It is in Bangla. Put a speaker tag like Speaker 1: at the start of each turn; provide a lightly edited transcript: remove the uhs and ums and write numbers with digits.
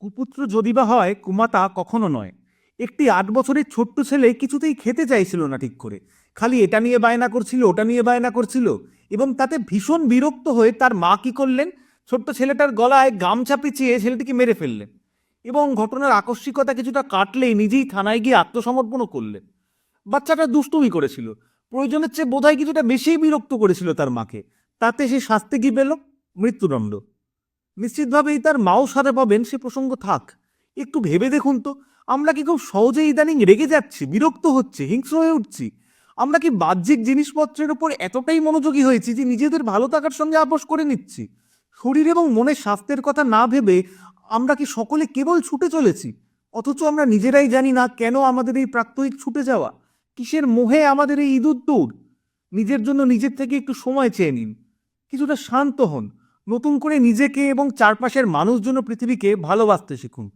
Speaker 1: কুপুত্র যদি বা হয় কুমাতা কখনো নয়। একটি ৮ বছরের ছোট্ট ছেলে কিছুতেই খেতে চাইছিল না ঠিক করে। খালি এটা নিয়ে বায়না করছিল, ওটা নিয়ে বায়না করছিল, এবং তাতে ভীষণ বিরক্ত হয়ে তার মা কি করলেন, ছোট্ট ছেলেটার গলায় গামছা পেঁচিয়ে ছেলেটিকে মেরে ফেললেন। এবং ঘটনার আকস্মিকতা কিছুটা কাটলেই নিজেই থানায় গিয়ে আত্মসমর্পণও করলেন। বাচ্চাটা দুষ্টুমি করেছিল, প্রয়োজনের চেয়ে বোধহয় কিছুটা বেশিই বিরক্ত করেছিল তার মাকে। তাতে সে শাস্তি কি পেল? মৃত্যুদণ্ড। নিশ্চিতভাবেই তার মাও সাজা পাবেন, সে প্রসঙ্গ থাক। একটু ভেবে দেখুন তো, আমরা কি খুব সহজেই ইদানিং রেগে যাচ্ছি, বিরক্ত হচ্ছে, হিংস্র হয়ে উঠছি? আমরা কি বাহ্যিক জিনিসপত্রের উপর এতটাই মনোযোগী হয়েছি যে নিজেদের ভালো থাকার সঙ্গে আপোষ করে নিচ্ছি? শরীর এবং মনের স্বাস্থ্যের কথা না ভেবে আমরা কি সকলে কেবল ছুটে চলেছি? অথচ আমরা নিজেরাই জানি না কেন আমাদের এই প্রাত্যহিক ছুটে যাওয়া, কিসের মোহে আমাদের এই ইঁদুর দৌড়। নিজের জন্য নিজের থেকে একটু সময় চেয়ে নিন, কিছুটা শান্ত হন, নতুন করে নিজেকে এবং চারপাশের মানুষজন ও পৃথিবীকে ভালোবাসতে শিখুন।